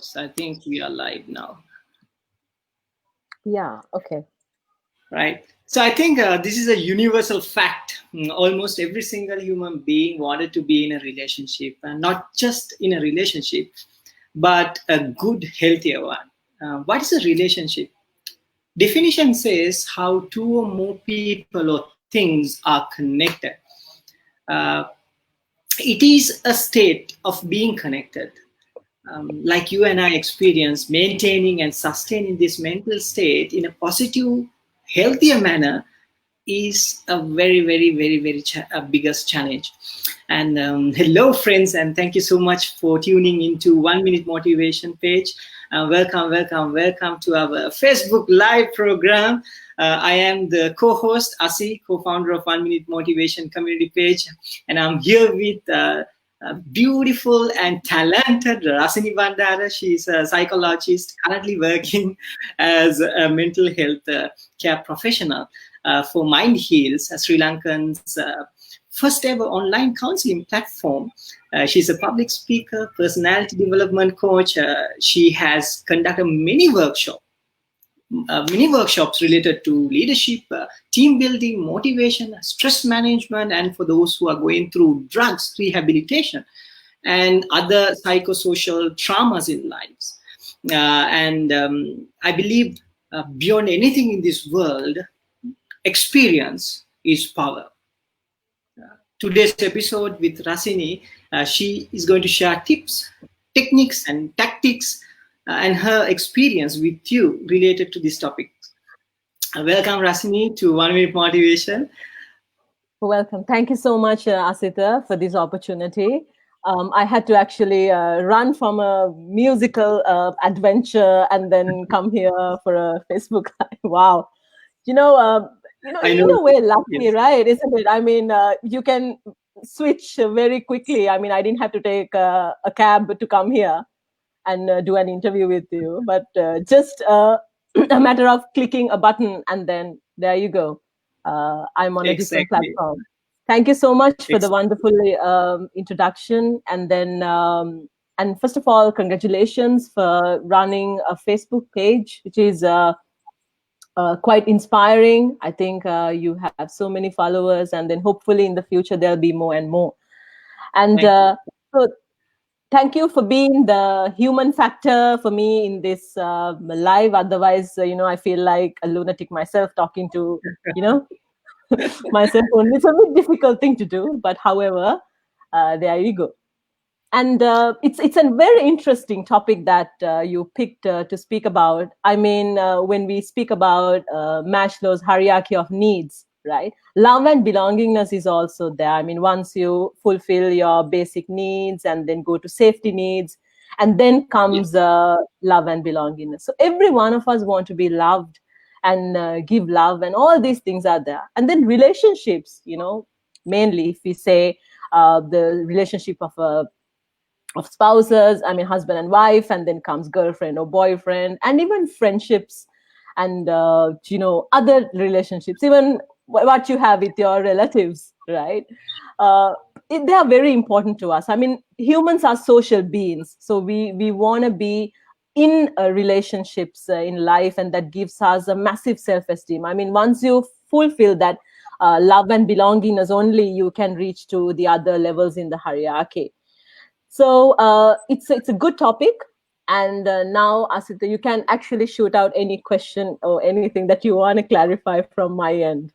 Yes, I think we are live now. Yeah, okay. Right. So I think this is a universal fact. Almost every single human being wanted to be in a relationship, and not just in a relationship, but a good, healthier one. What is a relationship? Definition says how two or more people or things are connected. Uh, it is a state of being connected. Like you and I experience, maintaining and sustaining this mental state in a positive, healthier manner is a very, very, very, very biggest challenge. And hello, friends, and thank you so much for tuning into 1 Minute Motivation page. Welcome, welcome, welcome to our Facebook Live program. I am the co-host, Asi, co-founder of 1 Minute Motivation community page, and I'm here with beautiful and talented Rasini Bandara. She's a psychologist currently working as a mental health care professional for Mind Heals, Sri Lankan's first ever online counseling platform. She's a public speaker, personality development coach. She has conducted many workshops related to leadership, team building, motivation, stress management, and for those who are going through drugs, rehabilitation, and other psychosocial traumas in lives. And I believe beyond anything in this world, experience is power. Today's episode with Rasini, she is going to share tips, techniques, and tactics and her experience with you related to this topic. Welcome, Rasini, to 1 Minute Motivation. Welcome. Thank you so much, Asita, for this opportunity. I had to actually run from a musical adventure and then come here for a Facebook Live. Wow. In a way, lucky, yes. Right? Isn't it? I mean, you can switch very quickly. I mean, I didn't have to take a cab to come here and do an interview with you, but just a matter of clicking a button and then there you go. I'm on a different platform. Thank you so much for the wonderful introduction. And then, and first of all, congratulations for running a Facebook page, which is quite inspiring. I think you have so many followers, and then hopefully in the future there'll be more and more. And so thank you for being the human factor for me in this live. Otherwise, I feel like a lunatic myself talking to, myself only. It's a bit difficult thing to do, but however, there you go. And it's a very interesting topic that you picked to speak about. I mean, when we speak about Maslow's hierarchy of needs, right? Love and belongingness is also there. I mean, once you fulfill your basic needs and then go to safety needs, and then comes love and belongingness. So every one of us want to be loved and give love, and all these things are there. And then relationships, mainly if we say the relationship of spouses, I mean, husband and wife, and then comes girlfriend or boyfriend, and even friendships and, other relationships, even what you have with your relatives, right? They are very important to us. I mean, humans are social beings. So we want to be in relationships in life, and that gives us a massive self-esteem. I mean, once you fulfill that love and belongingness, only you can reach to the other levels in the hierarchy. So it's a good topic. And now, Asita, you can actually shoot out any question or anything that you want to clarify from my end.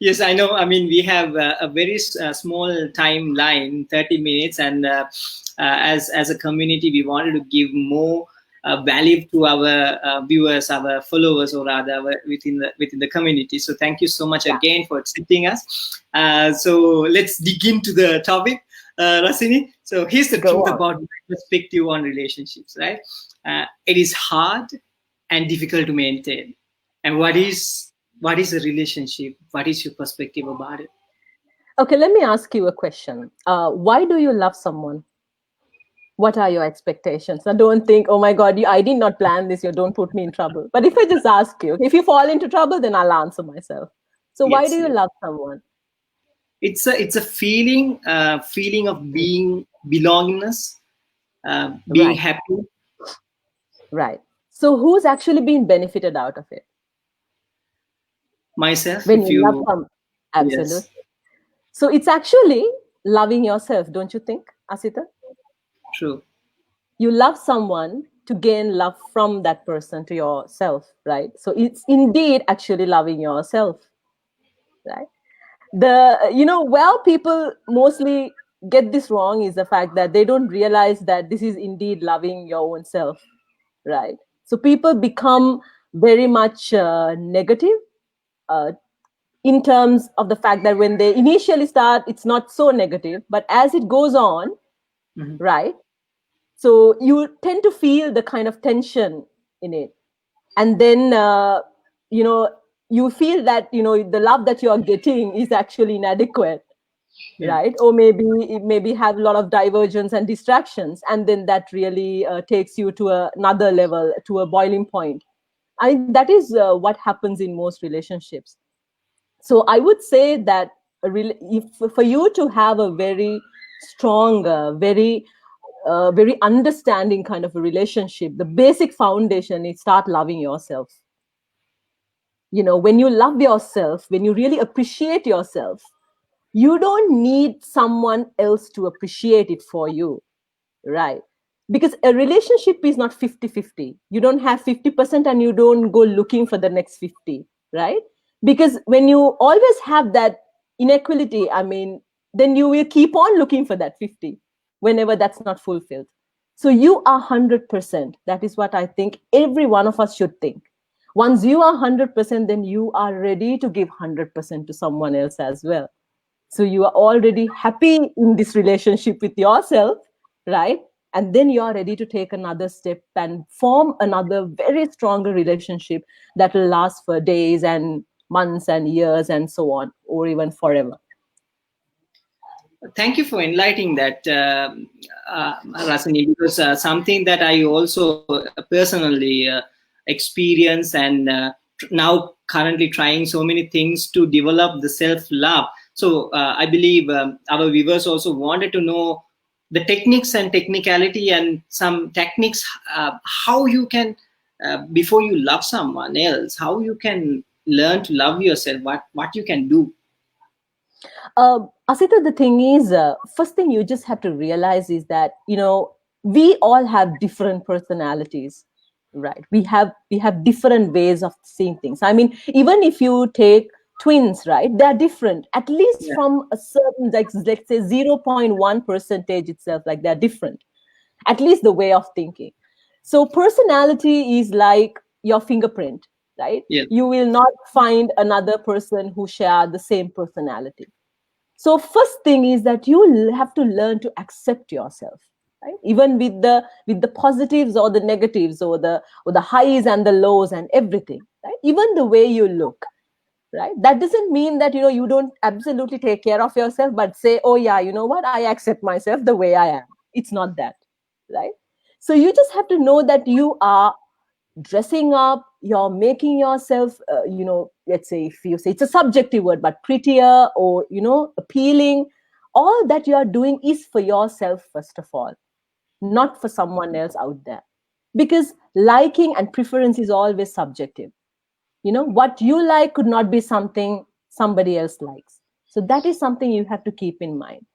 Yes, I know. I mean, we have a very small timeline, 30 minutes. And as a community, we wanted to give more value to our viewers, our followers, or rather within the community. So thank you so much again for accepting us. So let's dig into the topic. Rasini, so here's the truth about my perspective on relationships, right? It is hard and difficult to maintain. And what is a relationship? What is your perspective about it? Okay, let me ask you a question. Why do you love someone? What are your expectations? Now, don't think, oh my God, I did not plan this. You don't put me in trouble. But if I just ask you, if you fall into trouble, then I'll answer myself. So why do you love someone? It's a feeling of being belongingness, being happy, Right. So who's actually been benefited out of it? Myself, When if you love you, some, yes, absolutely. So it's actually loving yourself, don't you think, Asita? true. You love someone to gain love from that person to yourself, right? So it's indeed actually loving yourself, right? Where people mostly get this wrong is the fact that they don't realize that this is indeed loving your own self, right? So people become very much negative, uh, in terms of the fact that when they initially start, it's not so negative, but as it goes on, Mhm. right? So you tend to feel the kind of tension in it, and then you know you feel that the love that you are getting is actually inadequate, Yeah. right? Or maybe have a lot of divergence and distractions, and then that really takes you to another level, to a boiling point. That is what happens in most relationships. So I would say that if for you to have a very strong, very understanding kind of a relationship, the basic foundation is start loving yourself. When you love yourself, when you really appreciate yourself, you don't need someone else to appreciate it for you, right? Because a relationship is not 50-50. You don't have 50% and you don't go looking for the next 50, right? Because when you always have that inequality, I mean, then you will keep on looking for that 50 whenever that's not fulfilled. So you are 100%. That is what I think every one of us should think. Once you are 100%, then you are ready to give 100% to someone else as well. So you are already happy in this relationship with yourself, right? And then you are ready to take another step and form another very stronger relationship that will last for days and months and years and so on, or even forever. Thank you for enlightening that, Rasini, because something that I also personally experience and now currently trying so many things to develop the self-love. So I believe our viewers also wanted to know the techniques and technicality and some techniques, how you can, before you love someone else, how you can learn to love yourself, what you can do. Asita, the thing is, first thing you just have to realize is that we all have different personalities, right? We have different ways of seeing things. I mean, even if you take twins, right, they're different. At least Yeah. from a certain, like let's say 0.1 percentage itself, like they're different. At least the way of thinking. So personality is like your fingerprint, right? Yeah. You will not find another person who share the same personality. So first thing is that you have to learn to accept yourself, right? Even with the positives or the negatives, or the highs and the lows and everything, right? Even the way you look, right? That doesn't mean that you don't absolutely take care of yourself, but say, oh yeah, you know what, I accept myself the way I am. It's not that, right? So you just have to know that you are dressing up, you're making yourself, let's say, if you say it's a subjective word, but prettier, or appealing. All that you are doing is for yourself, first of all, not for someone else out there. Because liking and preference is always subjective. What you like could not be something somebody else likes. So that is something you have to keep in mind,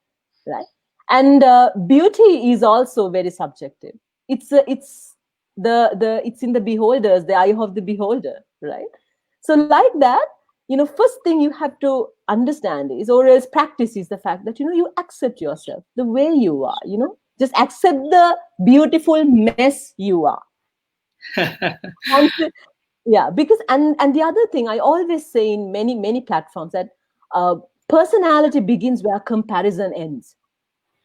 right? And beauty is also very subjective. It's in the beholders, the eye of the beholder, right? So like that, first thing you have to understand is, or else practice, is the fact that you accept yourself the way you are. Just accept the beautiful mess you are. And yeah, because and the other thing I always say in many many platforms, that uh, personality begins where comparison ends.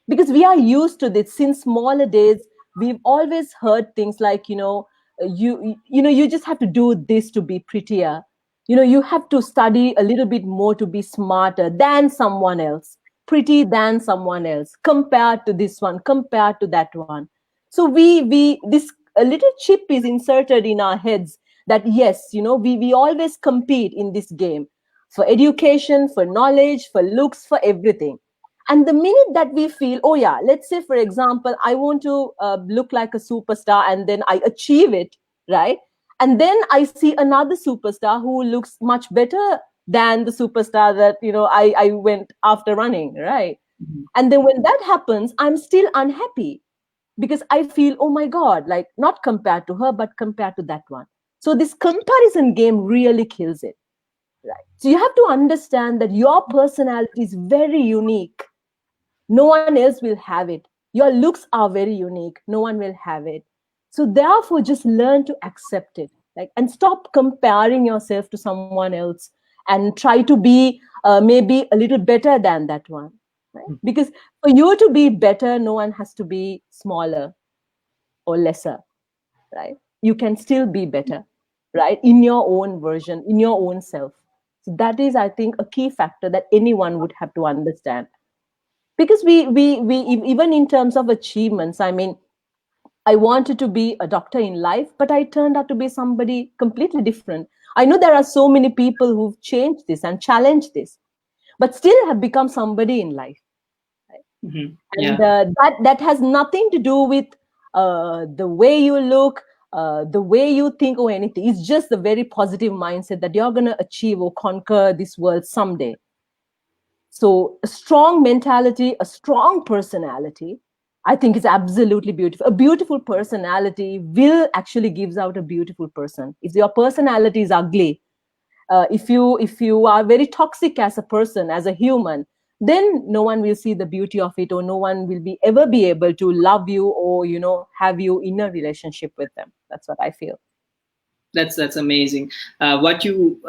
Because we are used to this since smaller days. We've always heard things like, you just have to do this to be prettier. You have to study a little bit more to be smarter than someone else, pretty than someone else, compared to this one, compared to that one. So we this a little chip is inserted in our heads that yes, we always compete in this game, for education, for knowledge, for looks, for everything. And the minute that we feel, oh yeah, let's say for example, I want to look like a superstar, and then I achieve it, right? And then I see another superstar who looks much better than the superstar that I went after running, right? Mhm. And then when that happens, I'm still unhappy because I feel, oh my God, like not compared to her, but compared to that one. So this comparison game really kills it. Right. So you have to understand that your personality is very unique. No one else will have it. Your looks are very unique. No one will have it. So therefore, just learn to accept it, like, and stop comparing yourself to someone else, and try to be maybe a little better than that one, right? Because for you to be better, no one has to be smaller or lesser, right? You can still be better, right? In your own version, in your own self. So that is, I think, a key factor that anyone would have to understand. Because even in terms of achievements, I mean, I wanted to be a doctor in life, but I turned out to be somebody completely different. I know there are so many people who've changed this and challenged this, but still have become somebody in life. Mhm. And Yeah. that has nothing to do with the way you look, the way you think, or anything. It's just the very positive mindset that you're going to achieve or conquer this world someday. So a strong mentality, a strong personality, I think is absolutely beautiful. A beautiful personality will actually gives out a beautiful person. If your personality is ugly, if you are very toxic as a person, as a human, then no one will see the beauty of it, or no one will be ever be able to love you, or have you in a relationship with them. That's what I feel. That's amazing. What you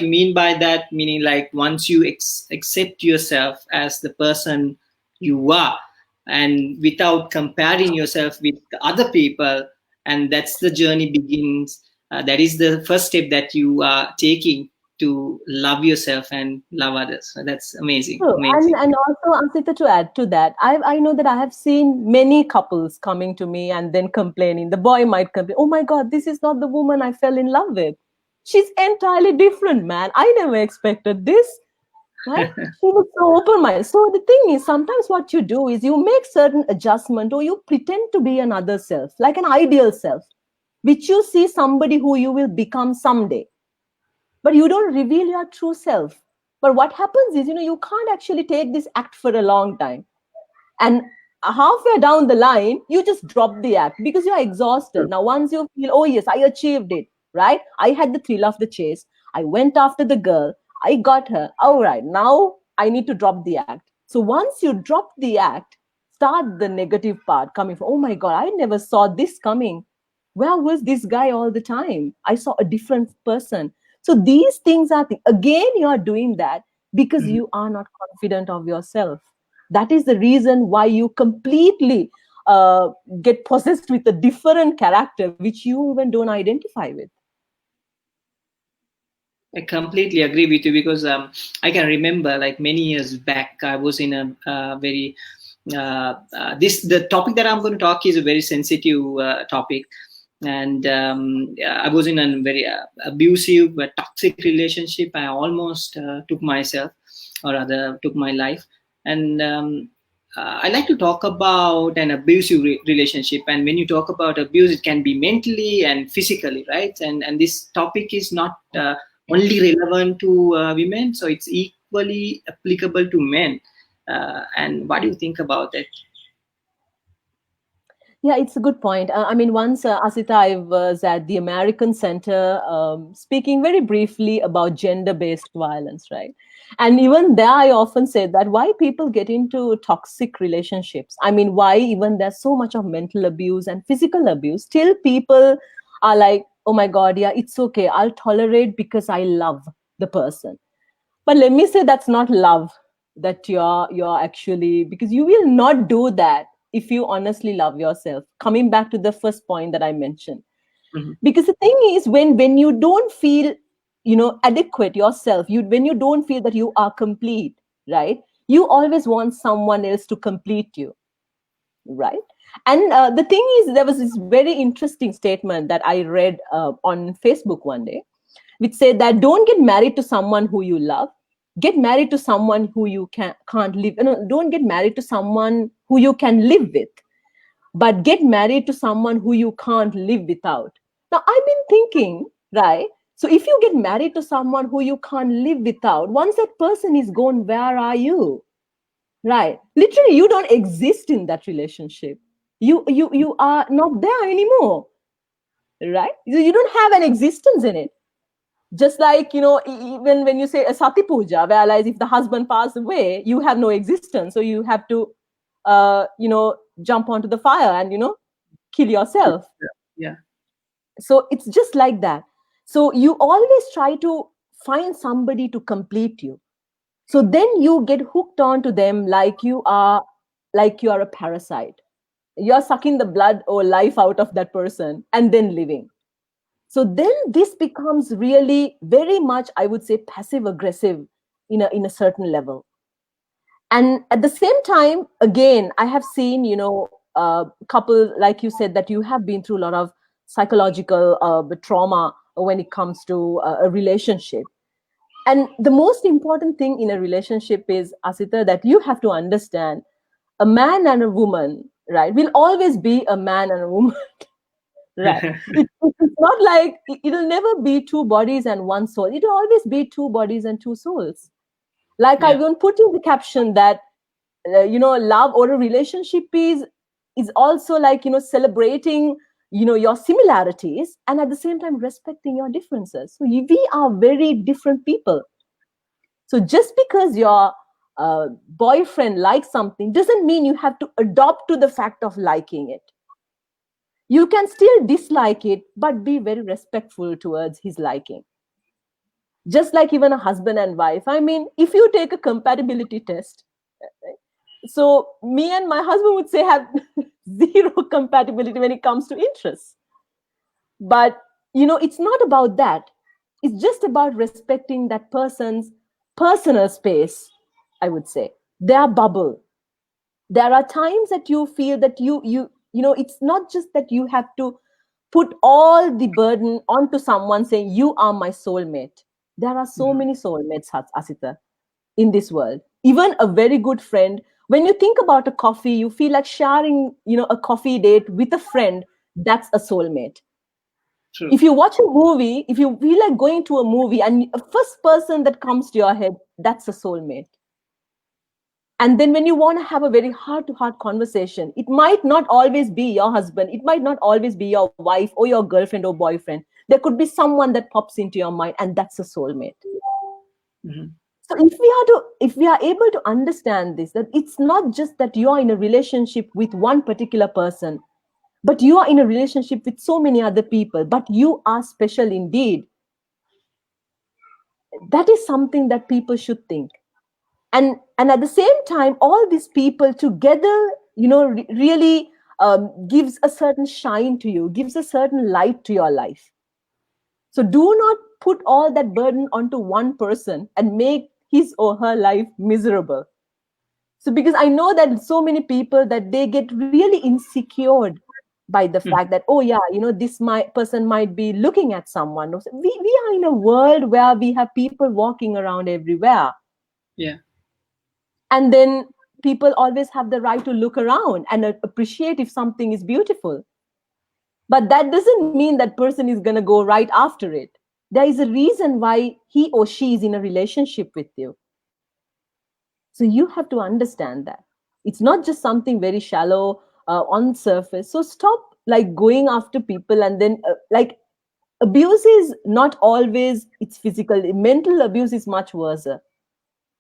mean by that, meaning like once you accept yourself as the person you are, and without comparing yourself with other people, and that's the journey begins. That is the first step that you are taking to love yourself and love others. So that's amazing, True. And amazing. and also, Ansita, to add to that, I know that I have seen many couples coming to me and then complaining. The boy might complain, "Oh my God, this is not the woman I fell in love with. She's entirely different, man. I never expected this." Right? She was so open-minded. So the thing is, sometimes what you do is you make certain adjustment, or you pretend to be another self, like an ideal self, which you see somebody who you will become someday, but you don't reveal your true self. But what happens is, you can't actually take this act for a long time, and halfway down the line you just drop the act because you're exhausted. Now once you feel, oh yes, I achieved it, right? I had the thrill of the chase, I went after the girl, I got her, all right, now I need to drop the act. So once you drop the act, start the negative part coming from, oh my God, I never saw this coming. Where was this guy all the time? I saw a different person. So these things are again, you are doing that because Mhm. you are not confident of yourself. That is the reason why you completely uh, get possessed with a different character which you even don't identify with. I completely agree with you because I can remember like many years back, I was in a very this the topic that I'm going to talk is a very sensitive topic, and I was in a very abusive, toxic relationship. I almost took myself, or rather, took my life, and I like to talk about an abusive relationship. And when you talk about abuse, it can be mentally and physically, right? And this topic is not only relevant to women, so it's equally applicable to men. And what do you think about it? Yeah, it's a good point. I mean, once, Asita, I was at the American Center speaking very briefly about gender based violence, right? And even there, I often say that why people get into toxic relationships. I mean, why even there's so much of mental abuse and physical abuse, still people are like, oh my God, yeah, it's okay. I'll tolerate because I love the person. But let me say that's not love, that you're actually, because you will not do that if you honestly love yourself. Coming back to the first point that I mentioned, Mhm. because the thing is, when you don't feel adequate yourself, when you don't feel that you are complete, right? You always want someone else to complete you, right? And the thing is, there was this very interesting statement that I read on Facebook one day, which said that don't get married to someone who you love, Get married to someone who you can't live. No, don't get married to someone who you can live with, but get married to someone who you can't live without. Now, I've been thinking, right? So, if you get married to someone who you can't live without, once that person is gone, where are you? Right? Literally, you don't exist in that relationship. You are not there anymore, right? You don't have an existence in it. Just like, even when you say a sati puja, whereas if the husband passed away, you have no existence, so you have to jump onto the fire and kill yourself. Yeah. So it's just like that. So you always try to find somebody to complete you, so then you get hooked on to them, like you are a parasite. You're sucking the blood or life out of that person and then living. So then this becomes really very much, I would say, passive aggressive in a certain level. And at the same time, again, I have seen, couple, like you said, that you have been through a lot of psychological trauma when it comes to a relationship. And the most important thing in a relationship is, Asita, that you have to understand a man and a woman, right, will always be a man and a woman. Right. It's not like it'll never be two bodies and one soul. It'll always be two bodies and two souls. Like I Yeah. will put in the caption that love or a relationship is also like celebrating your similarities, and at the same time respecting your differences. So we are very different people. So just because your boyfriend likes something doesn't mean you have to adopt to the fact of liking it. You can still dislike it, but be very respectful towards his liking. Just like even a husband and wife. I mean, if you take a compatibility test, so me and my husband would say have zero compatibility when it comes to interests. But it's not about that. It's just about respecting that person's personal space, I would say, their bubble. There are times that you feel that it's not just that you have to put all the burden onto someone saying you are my soulmate. There are so Mhm. many soulmates, Asita, in this world. Even a very good friend, when you think about a coffee, you feel like sharing a coffee date with a friend. That's a soulmate. True. If you watch a movie, if you feel like going to a movie and a first person that comes to your head, that's a soulmate. And then when you want to have a very heart to heart conversation, it might not always be your husband, it might not always be your wife or your girlfriend or boyfriend. There could be someone that pops into your mind, and that's a soulmate. Mhm. So if we are able to understand this, that it's not just that you are in a relationship with one particular person, but you are in a relationship with so many other people, but you are special indeed. That is something that people should think. And at the same time, all these people together, really gives a certain shine to you, gives a certain light to your life. So do not put all that burden onto one person and make his or her life miserable. So because I know that so many people that they get really insecure by the fact Mhm. that, oh yeah, person might be looking at someone. We are in a world where we have people walking around everywhere, Yeah. and then people always have the right to look around and appreciate if something is beautiful. But that doesn't mean that person is going to go right after it. There is a reason why he or she is in a relationship with you. So you have to understand that it's not just something very shallow on surface. So stop like going after people, and then like abuse is not always it's physical. Mental abuse is much worse,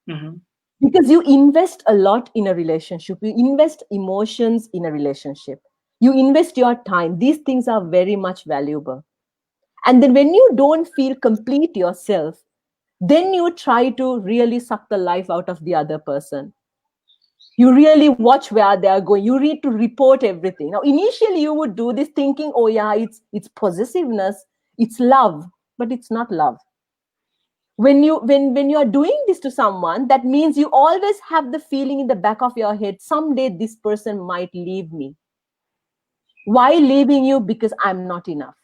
Mhm. because you invest a lot in a relationship. You invest emotions in a relationship. You invest your time. These things are very much valuable. And then when you don't feel complete yourself, then you try to really suck the life out of the other person. You really watch where they are going. You need to report everything. Now initially you would do this thinking, oh yeah, it's possessiveness, it's love. But it's not love. When you are doing this to someone, that means you always have the feeling in the back of your head, someday this person might leave me. Why leaving you? Because I'm not enough.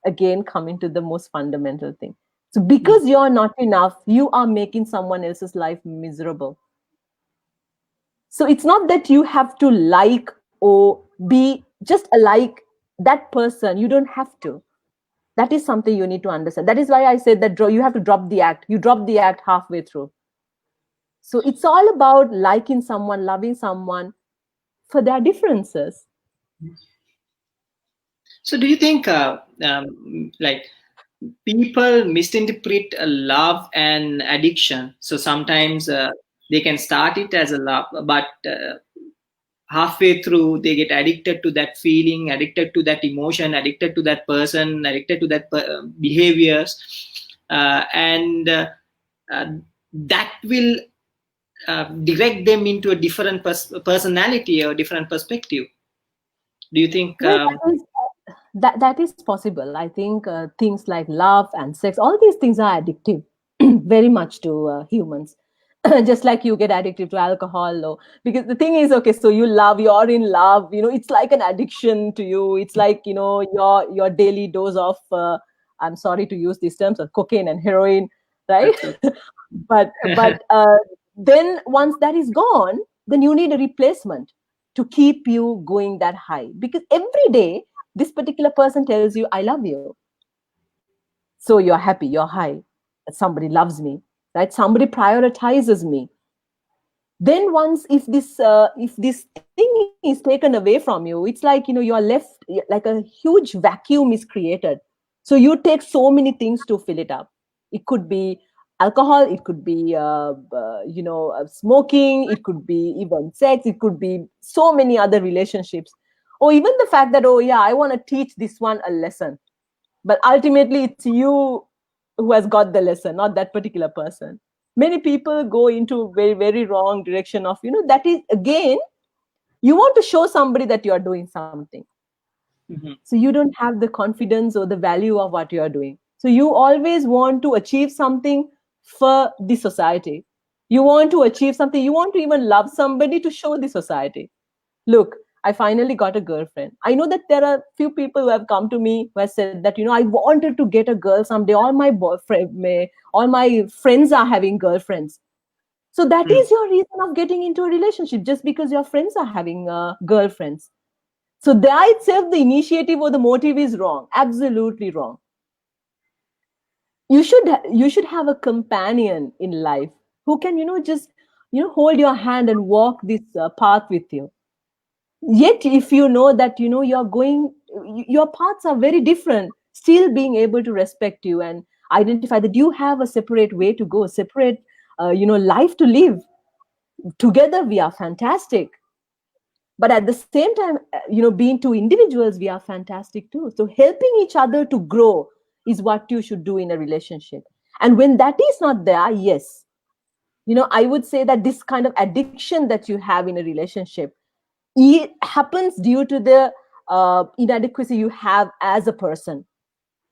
Again, coming to the most fundamental thing. So because you're not enough, you are making someone else's life miserable. So it's not that you have to like or be just like that person. You don't have to. That is something you need to understand. That is why I said that you have to drop the act. You drop the act halfway through. So it's all about liking someone, loving someone for their differences. So do you think like people misinterpret love and addiction? So sometimes they can start it as a love, but halfway through they get addicted to that feeling, addicted to that emotion, addicted to that person, addicted to that behaviors, and that will direct them into a different personality or different perspective. Do you think Well, that is possible. I think things like love and sex, all these things are addictive very much to humans. Just like you get addicted to alcohol, or because the thing is, okay, so you're in love, it's like an addiction to you. It's like, your daily dose of I'm sorry to use these terms, of cocaine and heroin, right? that's But then once that is gone, then you need a replacement to keep you going that high, because every day this particular person tells you, I love you. So you're happy, you're high, somebody loves me, right? Somebody prioritizes me. Then once, if this thing is taken away from you, it's like, you're left, like a huge vacuum is created. So you take so many things to fill it up. It could be alcohol, it could be smoking, it could be even sex, it could be so many other relationships, or even the fact that, oh yeah, I want to teach this one a lesson, but ultimately it's you who has got the lesson, not that particular person. Many people go into very, very wrong direction of, that is, again, you want to show somebody that you are doing something. Mhm. So you don't have the confidence or the value of what you are doing. So you always want to achieve something for the society. You want to achieve something. You want to even love somebody to show the society, look, I finally got a girlfriend. I know that there are few people who have come to me who have said that, I wanted to get a girl someday. All my friends are having girlfriends. So that Mm. is your reason of getting into a relationship, just because your friends are having girlfriends. So there itself, the initiative or the motive is wrong, absolutely wrong. You should have a companion in life who can, just, hold your hand and walk this path with you. Yet if you know that, you're going, your paths are very different, still being able to respect you and identify that you have a separate way to go, separate life to live. Together we are fantastic, but at the same time, being two individuals, we are fantastic too. So helping each other to grow is what you should do in a relationship. And when that is not there, yes, I would say that this kind of addiction that you have in a relationship, it happens due to the inadequacy you have as a person,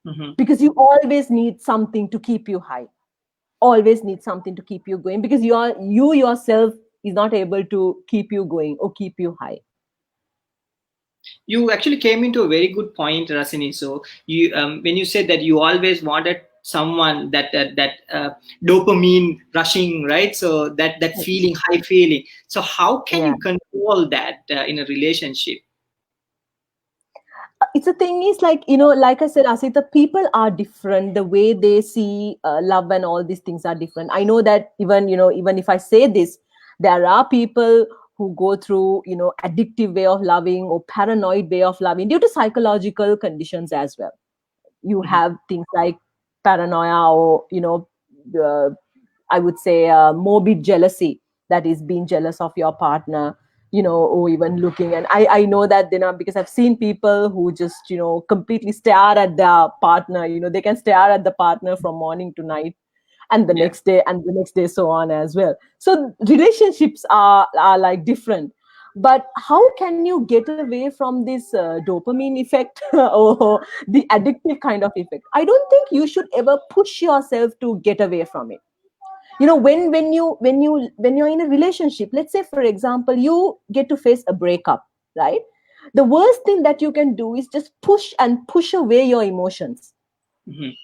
Mhm. because you always need something to keep you high, always need something to keep you going, because you yourself is not able to keep you going or keep you high. You actually came into a very good point, Rasini. So you, when you said that you always wanted someone that dopamine rushing, right? So that feeling, high feeling. So how can Yeah. you control that in a relationship? It's a thing is like, like I said, Asita, people are different. The way they see love and all these things are different. I know that, even if I say this, there are people who go through, addictive way of loving or paranoid way of loving due to psychological conditions as well. You Mhm. have things like paranoia, or uh, I would say morbid jealousy, that is being jealous of your partner, or even looking. And I know that, because I've seen people who just, completely stare at their partner. They can stare at the partner from morning to night, and the Yeah. next day, and the next day, so on as well. So relationships are like different. But how can you get away from this dopamine effect or the addictive kind of effect? I don't think you should ever push yourself to get away from it. When you're in a relationship, let's say for example, you get to face a breakup, right? The worst thing that you can do is just push and push away your emotions. Mhm.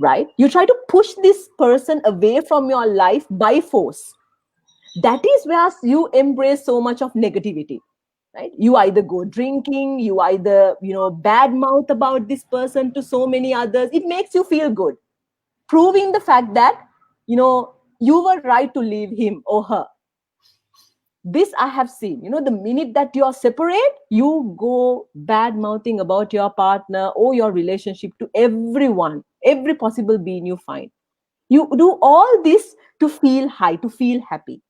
right? You try to push this person away from your life by force. That is where you embrace so much of negativity, right? You either go drinking, you either, bad mouth about this person to so many others. It makes you feel good, proving the fact that, you were right to leave him or her. This I have seen. The minute that you are separate, you go bad mouthing about your partner or your relationship to everyone, every possible being you find. You do all this to feel high, to feel happy.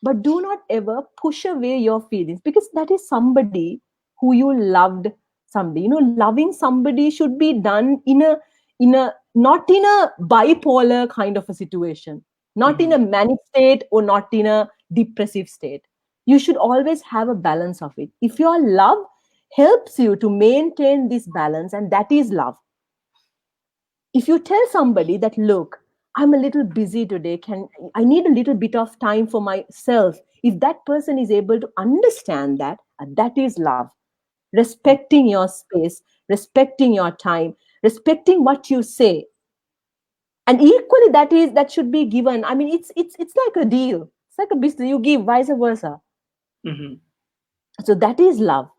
But do not ever push away your feelings, because that is somebody who you loved someday. Loving somebody should be done in a not in a bipolar kind of a situation, not in Mhm. a manic state or not in a depressive state. You should always have a balance of it. If your love helps you to maintain this balance, and that is love. If you tell somebody that, look, I'm a little busy today, can I need a little bit of time for myself, if that person is able to understand that, that is love. Respecting your space, respecting your time, respecting what you say. And equally, that should be given. I mean, it's like a deal. It's like a business. You give vice versa. Mhm. So that is love.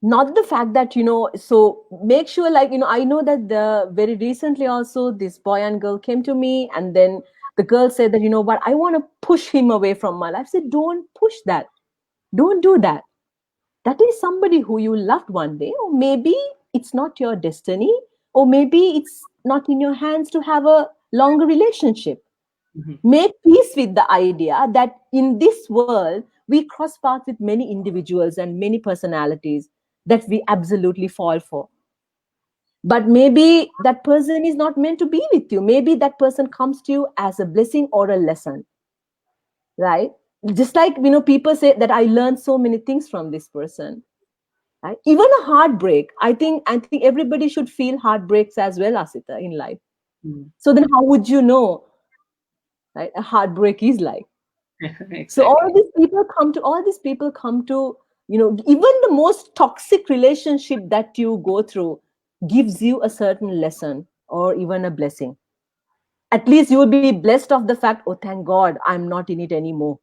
Not the fact that, so make sure, like, I know that the very recently also this boy and girl came to me, and then the girl said that, what, I want to push him away from my life. I said, don't push that. Don't do that. That is somebody who you loved one day, or maybe it's not your destiny, or maybe it's not in your hands to have a longer relationship. Mhm. Make peace with the idea that in this world we cross paths with many individuals and many personalities that we absolutely fall for. But maybe that person is not meant to be with you. Maybe that person comes to you as a blessing or a lesson, right? Just like, people say that I learned so many things from this person, right? Even a heartbreak, I think everybody should feel heartbreaks as well, Asita, in life. Mhm. So then how would you know, right, a heartbreak is like? So Exactly. all these people come to, even the most toxic relationship that you go through gives you a certain lesson or even a blessing. At least you will be blessed of the fact, oh, thank God, I'm not in it anymore.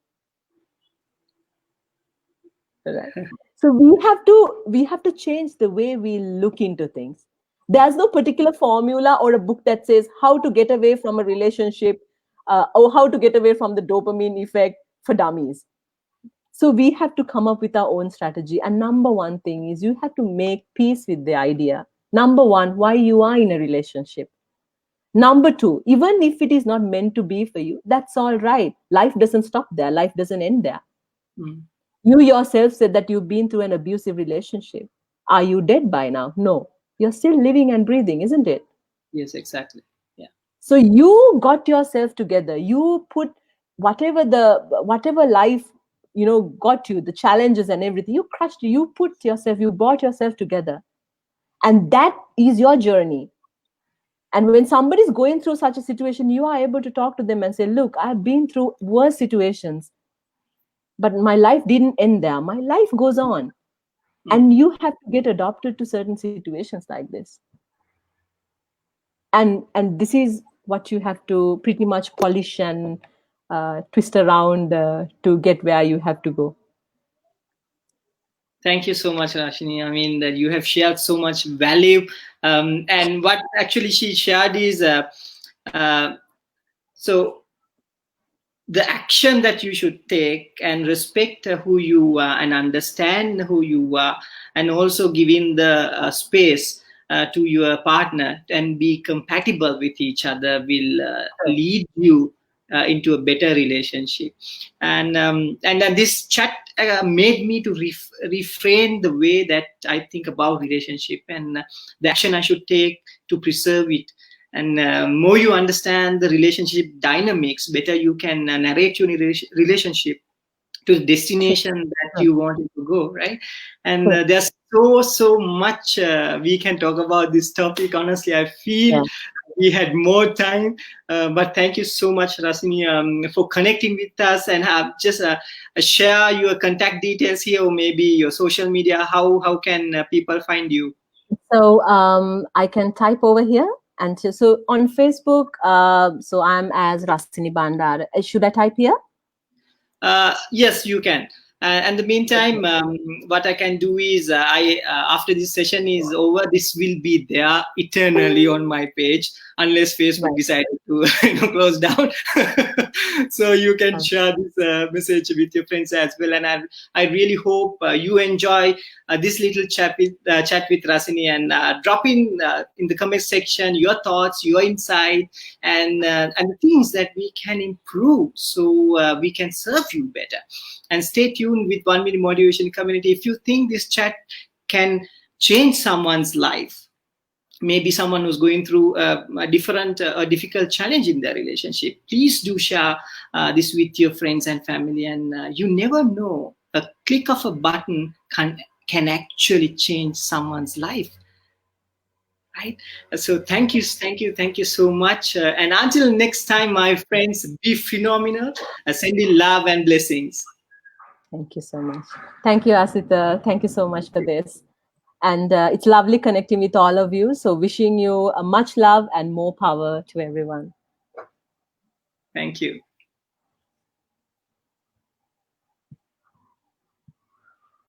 Right? So we have to change the way we look into things. There's no particular formula or a book that says how to get away from a relationship, or how to get away from the dopamine effect for dummies. So we have to come up with our own strategy. And number one thing is you have to make peace with the idea. Number one, why you are in a relationship. Number two, even if it is not meant to be for you, that's all right. Life doesn't stop there, life doesn't end there. Mhm. You yourself said that you've been through an abusive relationship. Are you dead by now? No. You're still living and breathing, isn't it? Yes, exactly. Yeah. So you got yourself together. You put whatever life, got you, the challenges and everything. You crushed. You brought yourself together, and that is your journey. And when somebody is going through such a situation, you are able to talk to them and say, "Look, I've been through worse situations, but my life didn't end there. My life goes on." Mhm. And you have to get adopted to certain situations like this. And this is what you have to pretty much polish and twist around to get where you have to go. Thank you so much, Rashini. I mean, that you have shared so much value. And what actually she shared is uh, so the action that you should take and respect who you are and understand who you are, and also giving the space to your partner and be compatible with each other will lead you into a better relationship. And then this chat made me to refrain the way that I think about relationship and the action I should take to preserve it. And more you understand the relationship dynamics, better you can narrate your relationship to the destination that Sure, you wanted to go, right? And sure. there's so much we can talk about this topic. Honestly, I feel Yeah. we had more time, but thank you so much, Rasini, for connecting with us, and have just share your contact details here, or maybe your social media. How can people find you? So I can type over here, And so on Facebook, so I'm as Rasini Bandara. Should I type here? Yes, you can. And in the meantime, what I can do is, I after this session is over, this will be there eternally on my page, unless Facebook decided to close down. So you can share this message with your friends as well. And I really hope you enjoy this little chat with Rasini, and drop in the comment section your thoughts, your insight, and the things that we can improve, so we can serve you better. And stay tuned with 1 Minute Motivation Community. If you think this chat can change someone's life, maybe someone who's going through a difficult challenge in their relationship, please do share this with your friends and family. And you never know, a click of a button can actually change someone's life. Right. So thank you so much. And until next time, my friends, be phenomenal. Sending love and blessings. Thank you so much. Thank you, Asita. Thank you so much for this. And it's lovely connecting with all of you. So wishing you much love and more power to everyone. Thank you.